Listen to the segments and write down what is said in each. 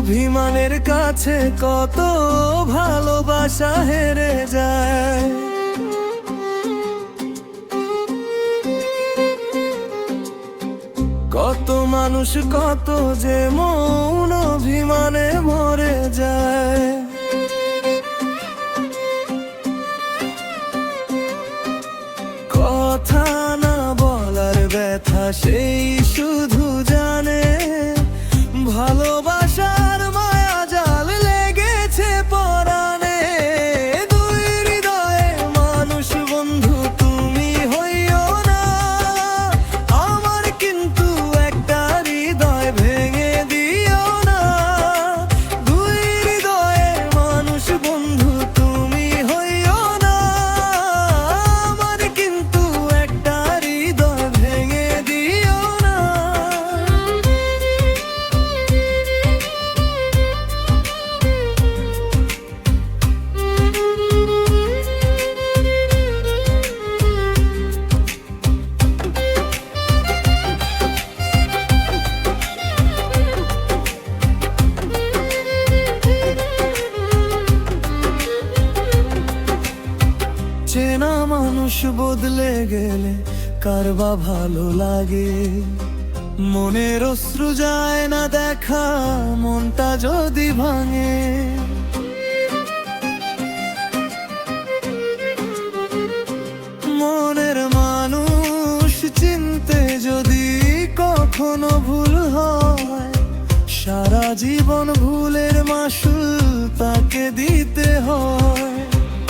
অভিমানের কাছে কত ভালোবাসা হেরে যায়। কত মানুষ কত যে মৌন অভিমানে মরে যায়। কথা না বলার ব্যথা সেই শুধু জানে, ভালোবাসার মায়া জাল লেগেছে পরাণে। দুই হৃদয়ের মানুষ বন্ধু তুমি হইও না আমার, কিন্তু একটা হৃদয় ভেঙে দিও না। দুই হৃদয়ের মানুষ বন্ধু তুমি হইও না আমার, কিন্তু একটা হৃদয় ভেঙে দিও না। চেনা মানুষ বদলে গেলে কার বা ভালো লাগে, মনের অশ্রু যায় না দেখা মনটা যদি ভাঙে। মনের মানুষ চিনতে যদি কখনো ভুল হয়, সারা জীবন ভুলের মাসুল তাকে দিতে হয়।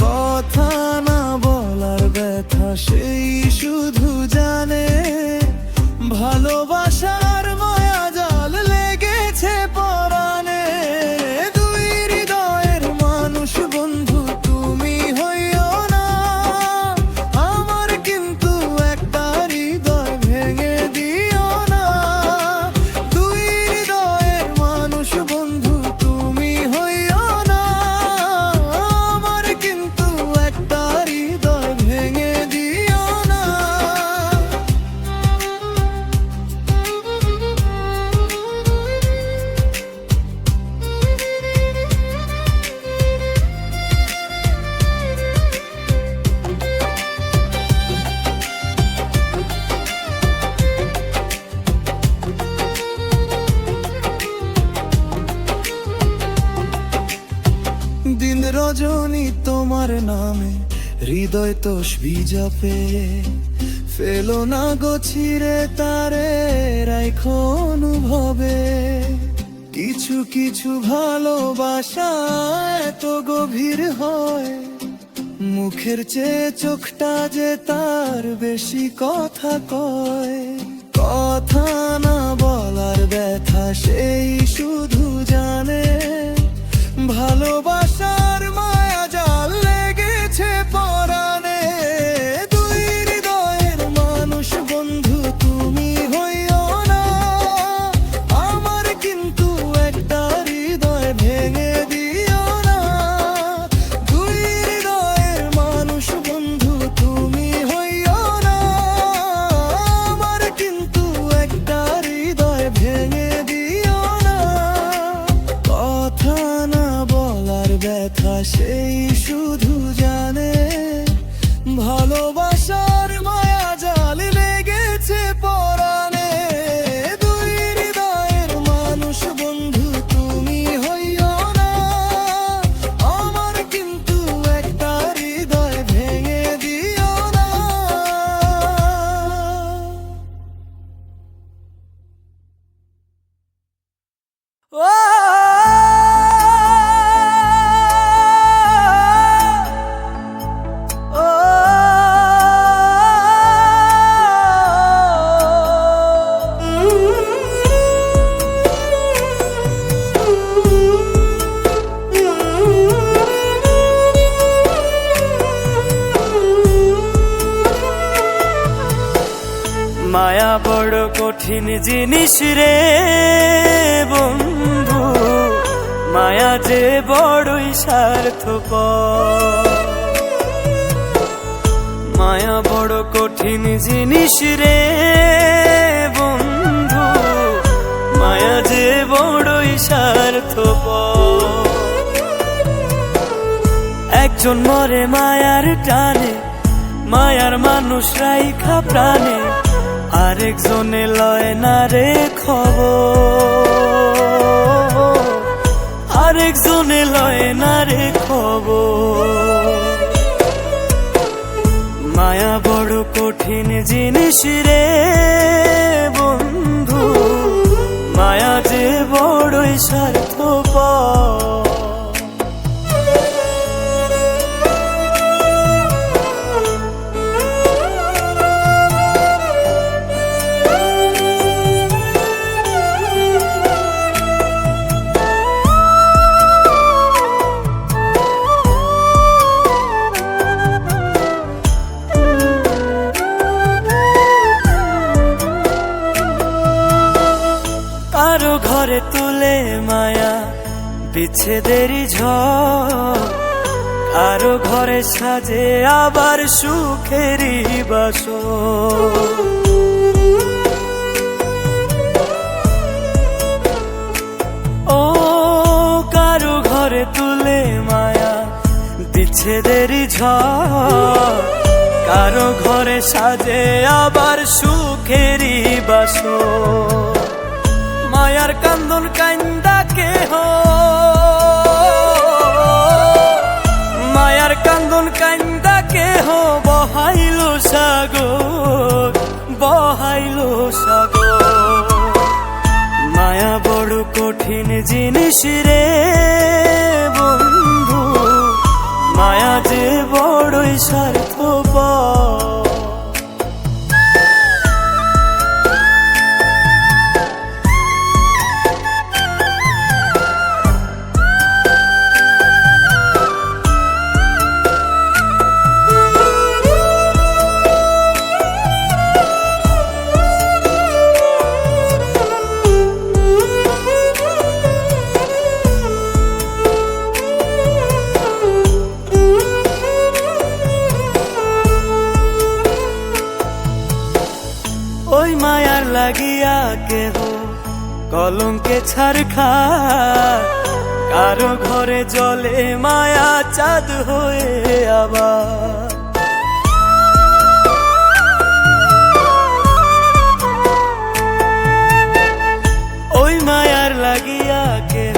কথা না বলার ব্যথা সেই শুধু জানে, ভালোবাসার মায়া জাল লেগেছে পরাণে। দুই হৃদয়ের মানুষ বন্ধু তুমি হইও না আমার, কিন্তু একটা হৃদয় ভেঙে দিও না। দুই হৃদয়ের মানুষ বন্ধু তুমি হইও না আমার, কিন্তু একটা হৃদয় ভেঙে দিও না। দিন রজনী তোমার নামে হৃদয় তসবিহ জপে, ফেলো না গো ছিঁড়ে তারে রাখো অনুভবে। কিছু কিছু ভালোবাসা এত গভীর হয়, মুখের চেয়ে চোখটা যে তার বেশি কথা কয়। কথা না বলার ব্যথা সেই শুধু জানে, ভালোবাসার মায়া জাল লেগেছে পরাণে। দুই হৃদয়ের মানুষ বন্ধু তুমি হইও না আমার, কিন্তু একটা হৃদয় ভেঙে দিও না। দুই হৃদয়ের মানুষ বন্ধু তুমি হইও না আমার, কিন্তু একটা হৃদয় ভেঙে দিও না। কথা না বলার ব্যথা সেই শুধু জানে, ভালোবাসার মায়া জাল লেগেছে পরাণে। দুই হৃদয়ের মানুষ বন্ধু তুমি হইও না আমার, কিন্তু একটা হৃদয় ভেঙে দিও না। মায়া বড় কঠিন জিনিস রে বন্ধু, মায়া যে বড়ই স্বার্থপর। মায়া বড় কঠিন জিনিস রে বন্ধু, মায়া যে বড়ই স্বার্থপর। একজন মরে মায়ার টানে, মায়ার মানুষ রাইখা প্রাণে, আরেকজনে লয় না রে খবর, আরেকজনে লয় না রে খবর। মায়া বড় কঠিন জিনিস রে বন্ধু, মায়া যে বড়ই স্বার্থপর। কারো ঘরে তুলে মায়া বিচ্ছেদেরই ঝড়, কারো ঘরে সাজে আবার সুখেরই বাসর। ও কারো ঘরে তুলে মায়া বিচ্ছেদেরই ঝড়, কারো ঘরে সাজে আবার সুখেরই বাসর। মায়ার কান্দন কান্দা কেহ, মায়ার কান্দন কান্দা কেহ বহাইল সাগর, বহাইল সাগর। মায়া বড় কঠিন জিনিস রে বন্ধু, মায়া যে বড়ই স্বার্থপর। ওই মায়ার লাগিয়া কেহ কলঙ্কে ছাড় খায়, কারো ঘরে জলে মায়া চাঁদ হয়ে আবার। ওই মায়ার লাগিয়া কেহ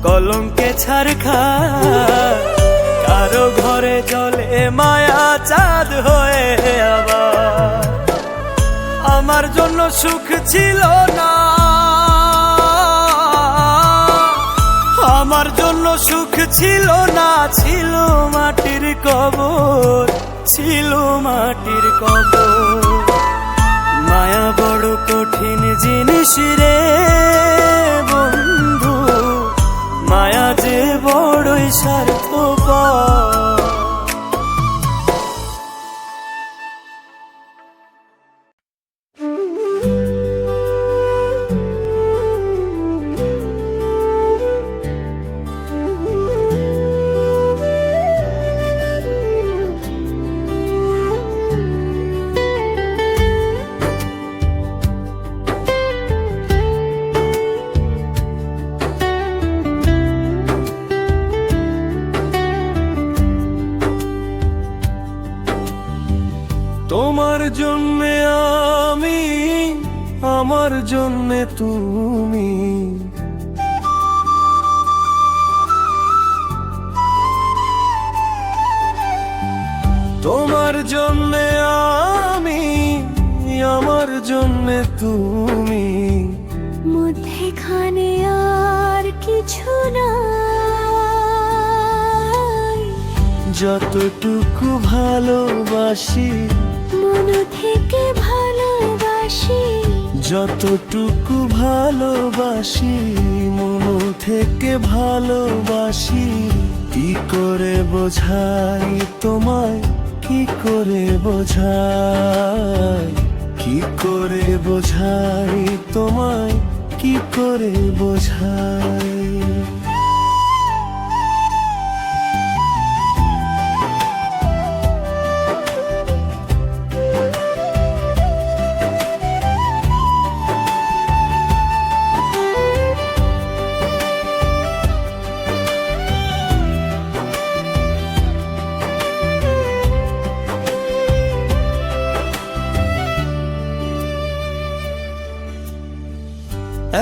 কলঙ্কে ছাড় খায়, কারো ঘরে জলে মায়া চাঁদ হয়ে আবার। আমার জন্য সুখ ছিল না, আমার জন্য সুখ ছিল না, ছিল মাটির কবর, ছিল মাটির কবর। মায়া বড় কঠিন জিনিস রে বন্ধু, মায়া যে বড়ই স্বার্থপর। তোমার জন্যে আমি, আমার জন্যে তুমি, তোমার জন্যে আমি, আমার জন্যে তুমি, মধ্যেখানে আর কিছু নাই। যতটুকু ভালোবাসি মন থেকে ভালোবাসি, যতটুকু ভালোবাসি মন থেকে ভালোবাসি। কি করে বোঝাই তোমায়, কি করে বোঝাই, কি করে বোঝাই তোমায়, কি করে বোঝাই।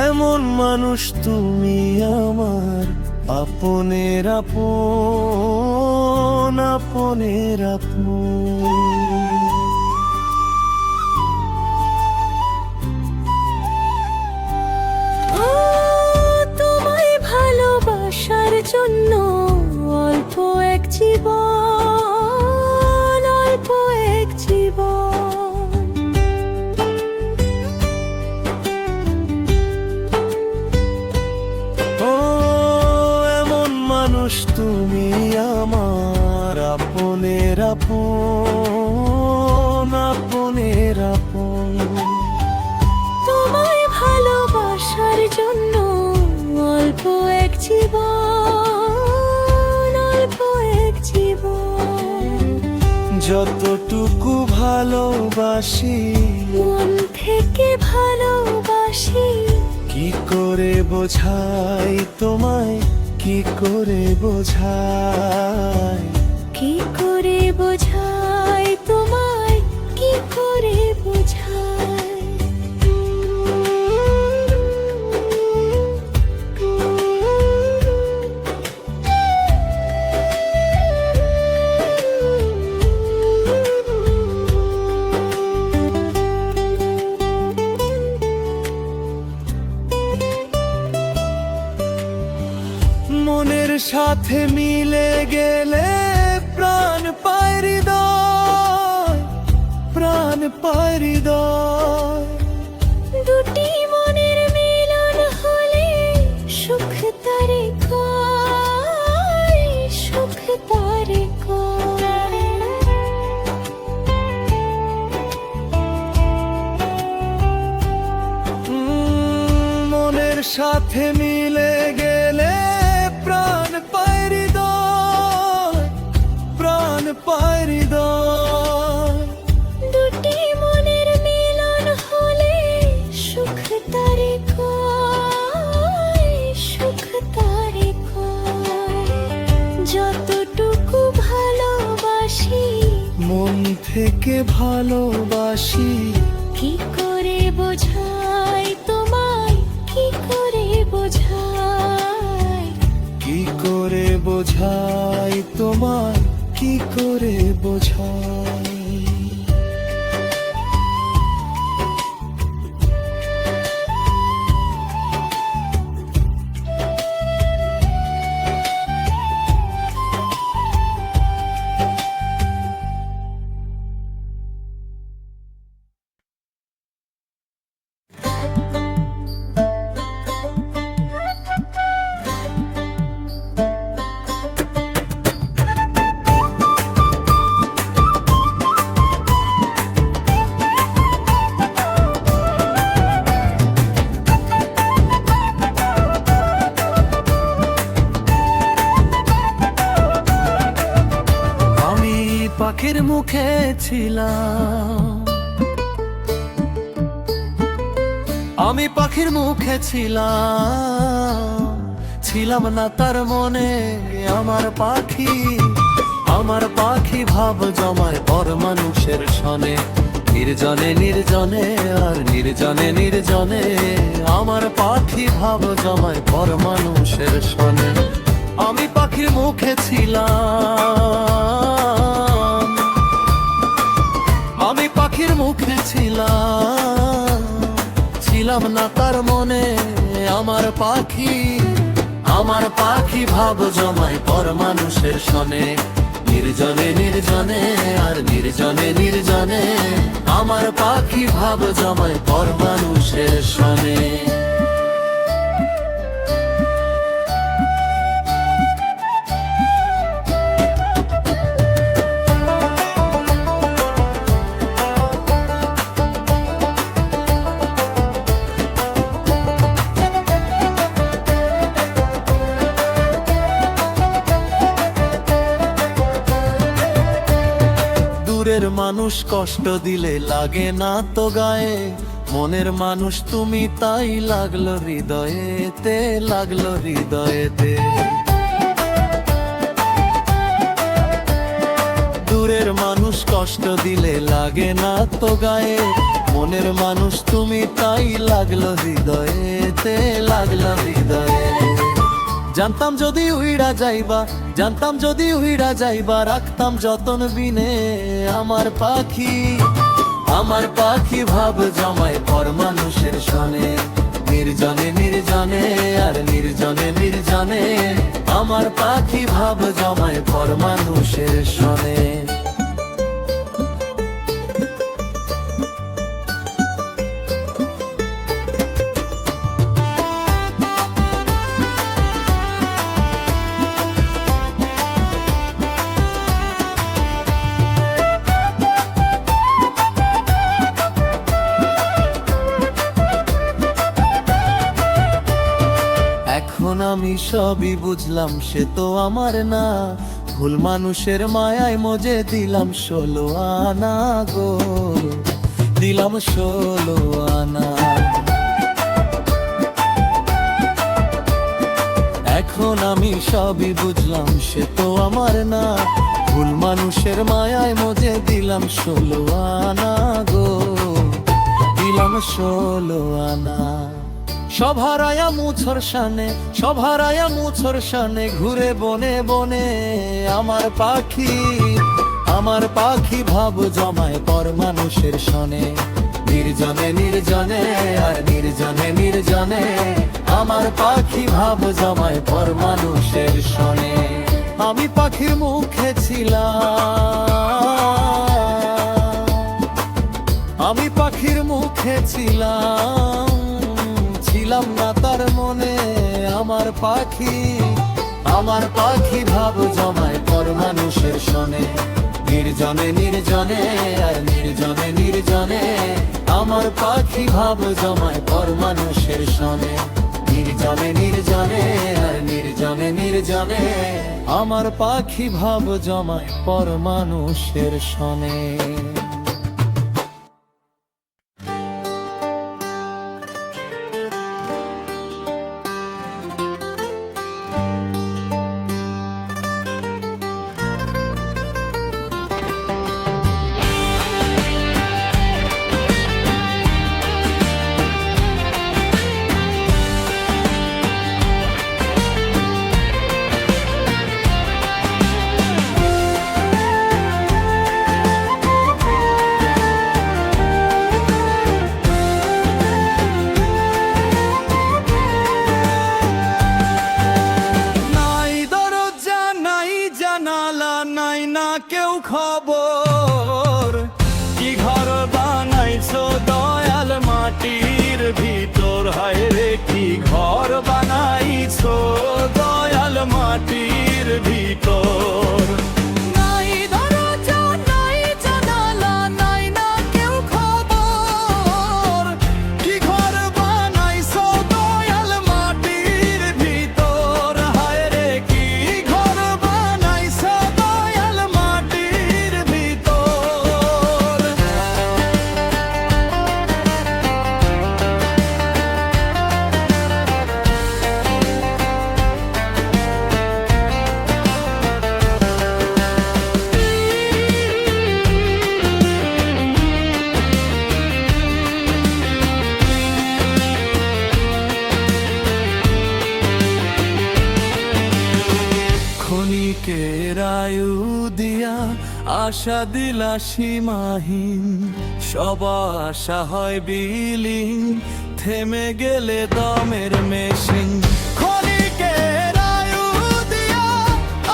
এমন মানুষ তুমি আমার আপনের আপন, আপনের আপন। ও তোমায় ভালোবাসার জন্য অল্প এক জীবন, অল্প এক জীবন। ও এমন মানুষ তুমি আমার আপনের আপন, আপনের আপন। তোমায় ভালোবাসার জন্য অল্প এক জীবন, অল্প এক জীবন। যতটুকু ভালোবাসি মন থেকে ভালোবাসি, কি করে বোঝাই তোমায়, কি করে বোঝাই, কি করে বোঝাই তোমায়, কি করে বোঝাই। মনের সাথে মিলে গেলে প্রাণ পায় হৃদয়, প্রাণ পায় হৃদয়। দুটি মনের মিলন হলে সুখ তারে কয়, সুখ তারে কয়। মনের সাথে মিলে গেলে প্রাণ পায় হৃদয়, প্রাণ পায় হৃদয়। দুটি মনের মিলন হলে সুখ তারে কয়, সুখ তারে কয়। যতটুকু ভালোবাসি মন থেকে ভালোবাসি, কি করে বোঝাই তোমায়, কি করে বোঝাই। কি করে বোঝাই তোমায়, কি করে বোঝাই। পাখির মুখে ছিলাম, আমি পাখির মুখে ছিলাম, ছিলাম না তার মনে। আমার পাখি, আমার পাখি ভাব জমায় পর মানুষের সনে। নির্জনে নির্জনে আর নির্জনে নির্জনে আমার পাখি ভাব জমায় পর মানুষের সনে। আমি পাখির মুখে ছিলাম, আমি পাখির মুখে ছিলাম, ছিলাম না তার মনে। আমার পাখি, আমার পাখি ভাব জমায় পর মানুষের সনে। নির্জনে নির্জনে আর নির্জনে নির্জনে আমার পাখি ভাব জমায় পর মানুষের সনে। দূরের মানুষ কষ্ট দিলে লাগে না তো গায়ে, মনের মানুষ তুমি তাই লাগলো হৃদয়েতে, লাগলো হৃদয়েতে। দূরের মানুষ কষ্ট দিলে লাগে না তো গায়ে, মনের মানুষ তুমি, তাই লাগলো হৃদয়েতে, লাগলো হৃদয়ে। জানতাম যদি উইড়া যাইবা, জানতাম যদি উইড়া যাইবা, রাখতাম যতন বিনে আমার পাখি। আমার পাখি ভাব জমায় পর মানুষের সনে, নির্জনে নির্জনে আর নির্জনে নির্জনে। আমার পাখি ভাব জমায় পর মানুষের সনে। এখন আমি সবই বুঝলাম, সে তো আমার না। ভুল মানুষের মায়ায় মজে দিলাম 16 আনা গো, দিলাম 16 আনা। এখন আমি সবই বুঝলাম, সে তো আমার না। ভুল মানুষের মায়ায় মজে দিলাম 16 আনা গো, দিলাম 16 আনা। সব হারায়া মুছর শানে, সব হারায়া মুছর শানে, ঘুরে বনে বনে আমার পাখি। আমার পাখি ভাব জমায় পর মানুষের সনে, নির্জনে নির্জনে আর নির্জনে নির্জনে। আমার পাখি ভাব জমায় পর মানুষের সনে। আমি পাখির মুখে ছিলাম, আমি পাখির মুখে ছিলাম, ছিলাম না তার মনে। আমার পাখি, আমার পাখি ভাব জমায় পর মানুষের সনে, নির্জনে নির্জনে আর নির্জনে নির্জনে। আমার পাখি ভাব জমায় পর মানুষের সনে, নির্জনে নির্জনে আর নির্জনে নির্জনে। আমার পাখি ভাব জমায় পর মানুষের সনে। কেউ খবর, কি ঘর বানাইছো দয়াল মাটির ভিতর। হায় রে কি ঘর বানাইছো দয়াল মাটির ভিতর। নাই দরজা নাই জানালা নাই না কেউ খবর, কি ঘর বানাইছো দয়াল মাটির ভিতর। হায় রে কি ঘর বানাইছো দয়াল মাটির ভিতর। ক্ষণিকের আয়ু দিয়া আশা দিলা সীমাহীন, সব আশা হয় বিলীন, থেমে গেলে দমের মেশিন। ক্ষণিকের আয়ু দিয়া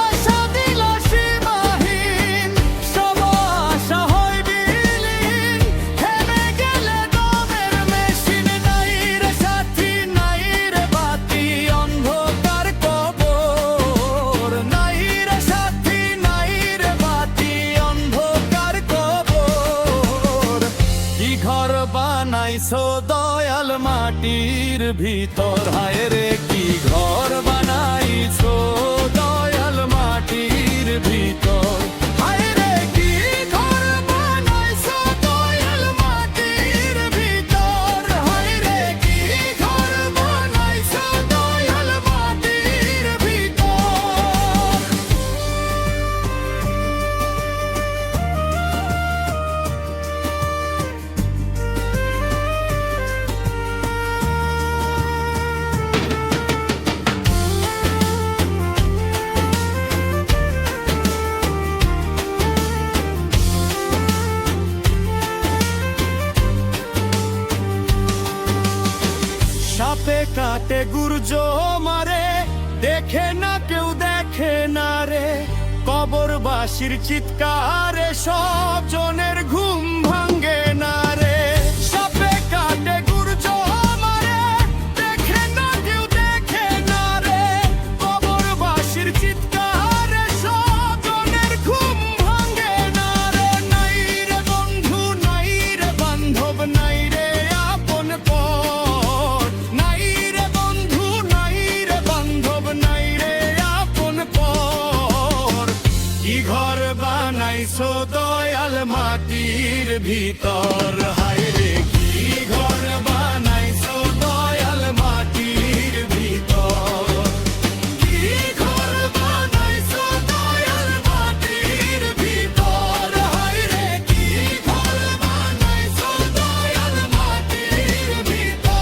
আশা দিলা সীমাহীন, সব আশা হয় বিলীন, থেমে গেলে দমের মেশিন। নাই রে সাথী নাই রে বাতি অন্ধকার কবর, নাই রে সাথী নাই রে বাতি অন্ধকার কবর। কি ঘর বানাইছো দয়াল মাটির ভিতর। হায় রে কি ঘর বানাইছো দয়াল মাটির ভিতর। হায় রে কি ঘর বানাইছো দয়াল মাটির ভিতর। হায় রে কি ঘর বানাইছো দয়াল মাটির ভিতর। সাপে কাটে গুর্জ মারে, দেখে না কেউ দেখে না রে, কবরবাসীর চিৎকারে সব জনের ঘুম ভাঙ্গে না রে। সাপে কাটে গুর্জ মারে, দেখে না কেউ দেখে না রে, কবরবাসীর চিৎকারে সব জনের ঘুম ভাঙ্গে না রে। নাই রে বন্ধু নাই রে বান্ধব নাই রে আপন পর, নাই রে বন্ধু নাই রে বান্ধব নাই রে আপন পর। কি ঘর বানাইছো দয়াল মাটির ভিতর, হায় রে কি ঘর বানাইছো দয়াল মাটির ভিতর। কি ঘর বানাইছো দয়াল মাটির ভিতর, হায় রে কি ঘর বানাইছো দয়াল মাটির ভিতর।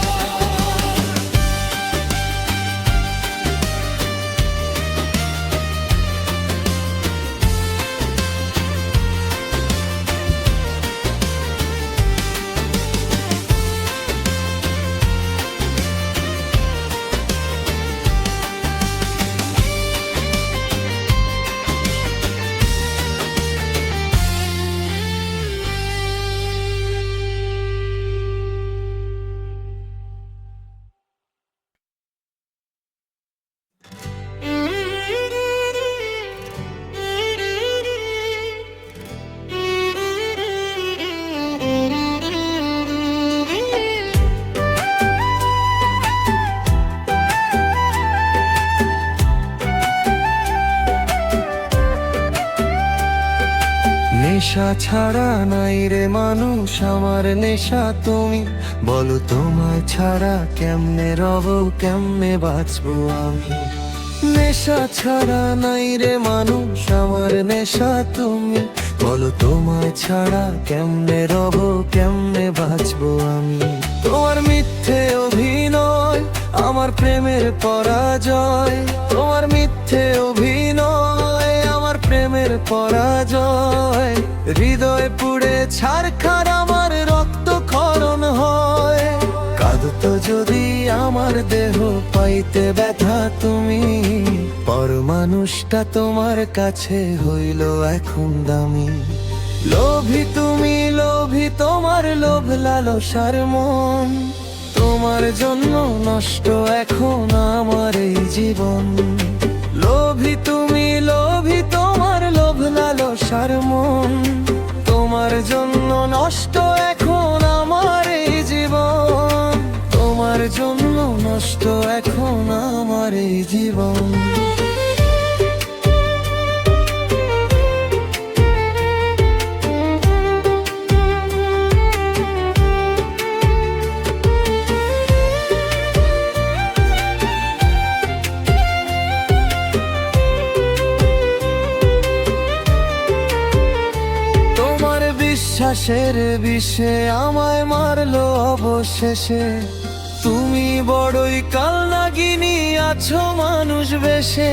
নেশা ছাড়া নাই রে মানুষ আমার নেশা তুমি, বলো তোমায় ছাড়া কেমনে রব কেমনে বাঁচবো আমি। নেশা ছাড়া নাই রে মানুষ আমার নেশা তুমি, বলো তোমায় ছাড়া কেমনে রব কেমনে বাঁচবো আমি। তোমার মিথ্যে অভিনয় আমার প্রেমের পরাজয়, তোমার মিথ্যে অভিনয় আমার প্রেমের পরাজয়। হৃদয় পুড়ে ছারখার আমার রক্ত ক্ষরণ হয়, কাঁদতো যদি আমার দেহ পাইতে ব্যথা তুমি। পর মানুষটা তোমার কাছে হইল এখন দামি। লোভী তুমি লোভী তোমার লোভ লালসার মন, তোমার জন্য নষ্ট এখন আমার এই জীবন। লোভী তুমি লোভী তোমার লোভ লালসার মন, তোমার জন্য নষ্ট এখন আমার এই জীবন। তোমার জন্য নষ্ট এখন আমার এই জীবন। বিশ্বাসের বিষে আমায় মারলো অবশেষে, তুমি বড়ই কাল নাগিনী আছো মানুষ বেশে।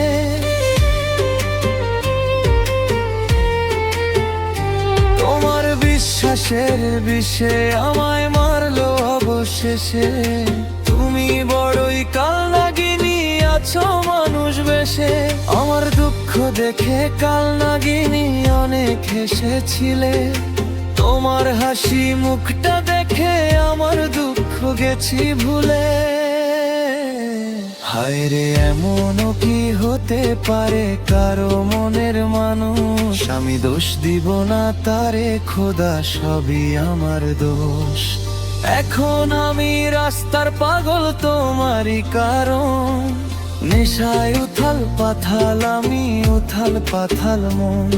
তোমার বিশ্বাসের বিষে আমায় মারলো অবশেষে, তুমি বড়ই কাল নাগিনী আছো মানুষ বেশে। আমার দুঃখ দেখে কাল নাগিনী অনেক হেসেছিলে, তোমার হাসি মুখটা দেখে আমার দুঃখ গেছি ভুলে। হায় রে এমনও কি হতে পারে কারো মনের মানুষ, আমি দোষ দিব না তারে খোদা সবই আমার দোষ। এখন আমি রাস্তার পাগল তোমারই কারণ, নেশায় উথাল পাথাল আমি উথাল পাথাল মন।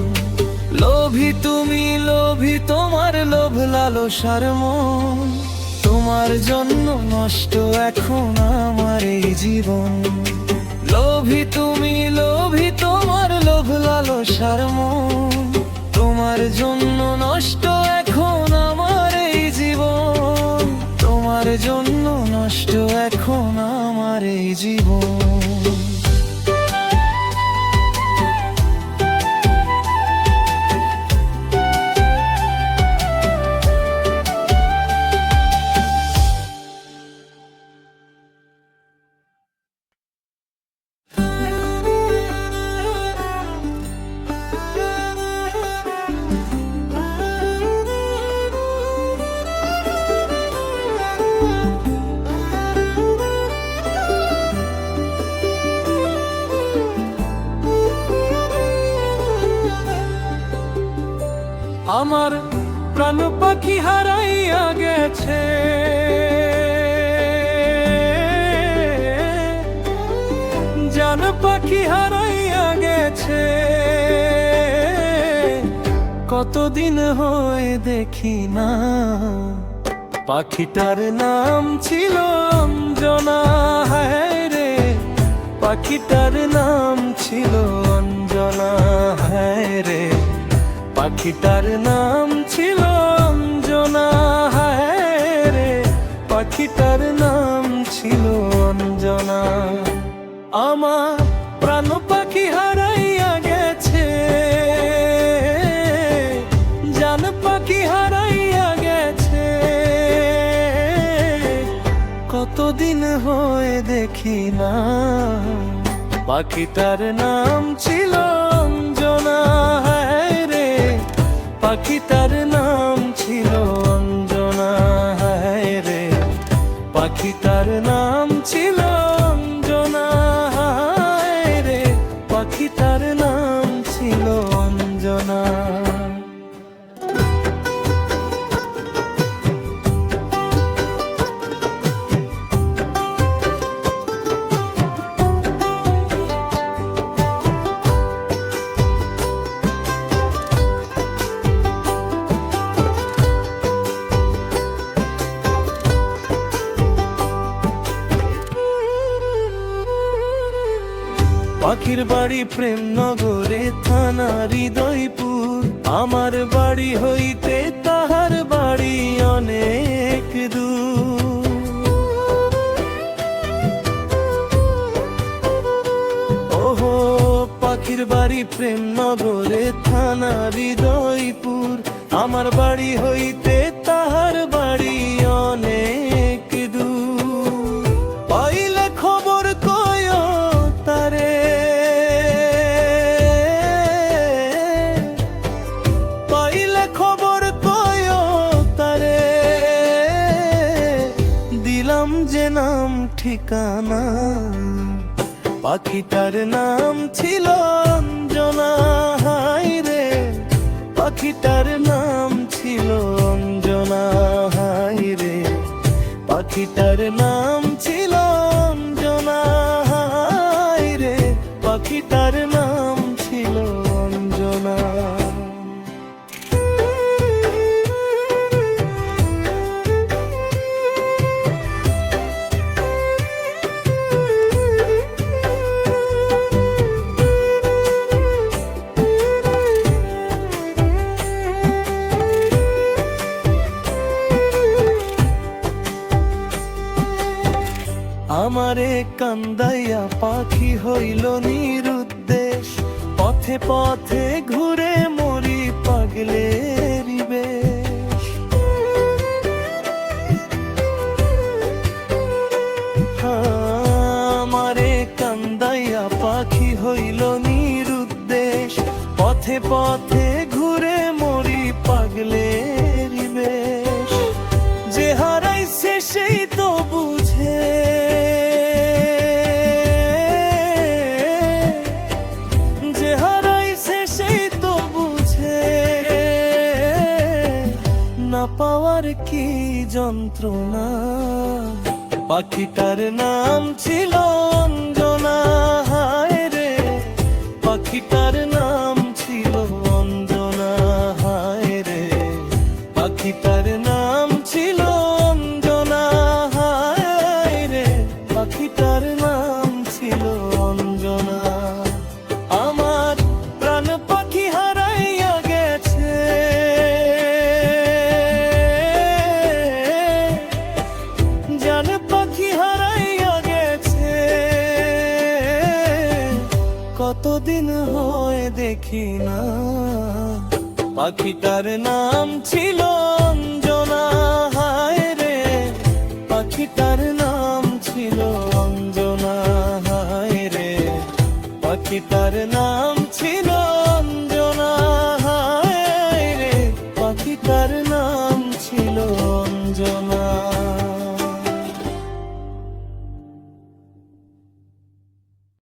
লোভী তুমি লোভী তোমার লোভ লালসার মন, তোমার জন্য নষ্ট এখন আমার এই জীবন। লোভী তুমি লোভী তোমার লোভ লালসার মন, তোমার জন্য নষ্ট এখন আমার এই জীবন। তোমার জন্য নষ্ট এখন আমার এই জীবন। আমার প্রাণ পাখি হারাইয়া গেছে, জান পাখি হারাইয়া গেছে। কতদিন হয়ে দেখি না, পাখিটার নাম ছিল অঞ্জনা। হায় রে, পাখিটার নাম ছিল অঞ্জনা। হায় রে, পাখিটার নাম ছিল অঞ্জনা। হায় রে, পাখিটার নাম ছিল অঞ্জনা। আমার প্রাণ পাখি হারাইয়া গেছে, জান পাখি হারাইয়া গেছে। কতদিন হয়ে দেখি না, পাখিটার নাম ছিল অঞ্জনা। হায় রে, পাখিটার নাম ছিল অঞ্জনা। হায় রে, পাখিটার নাম ছিল অঞ্জনা। হায় রে, পাখিটার নাম ছিল অঞ্জনা। পাখির বাড়ি প্রেম নগরে, থানা হৃদয়পুর। আমার বাড়ি হইতে তাহার বাড়ি অনেক দূর। ওহো, পাখির বাড়ি প্রেম নগরে, থানা হৃদয়পুর। আমার বাড়ি হইতে তাহার বাড়ি অনেক দূর। পাইলে খবর কয় তারে, পাইলে খবর কয় তারে। দিলাম যে নাম ঠিকানা, পাখিটার নাম ছিল অঞ্জনা। হায় রে, পাখিটার নাম ছিল অঞ্জনা। হায় রে, পাখিটার নাম ছিল অঞ্জনা। হায় রে, পাখিটার নাম ছিল অঞ্জনা। আমারে কান্দাইয়া পাখি হইল নিরুদ্দেশ, পথে পথে ঘুরে মরি পাগলের বেশ। আমারে কান্দাইয়া পাখি হইল নিরুদ্দেশ, পথে পথে ঘুরে মরি পাগলের বেশ। যে হারাইছে সেই তো বুঝে, যে হারাইছে সেই তো বুঝে। না পাওয়ার কি যন্ত্রণা, পাখিটার নাম ছিল অঞ্জনা। হায় রে, পাখিটার নাম ছিল অঞ্জনা। হায় রে, পাখিটার নাম ছিল অঞ্জনা। হায় রে, পাখিটার নাম ছিল অঞ্জনা। আমার প্রাণ পাখি হারাইয়া গেছে, জান পাখি হারাইয়া গেছে। কতদিন হয়ে দেখি না, পাখিটার নাম ছিল অঞ্জনা। হায় রে, পাখিটার নাম ছিল অঞ্জনা। হায় রে, পাখিটার নাম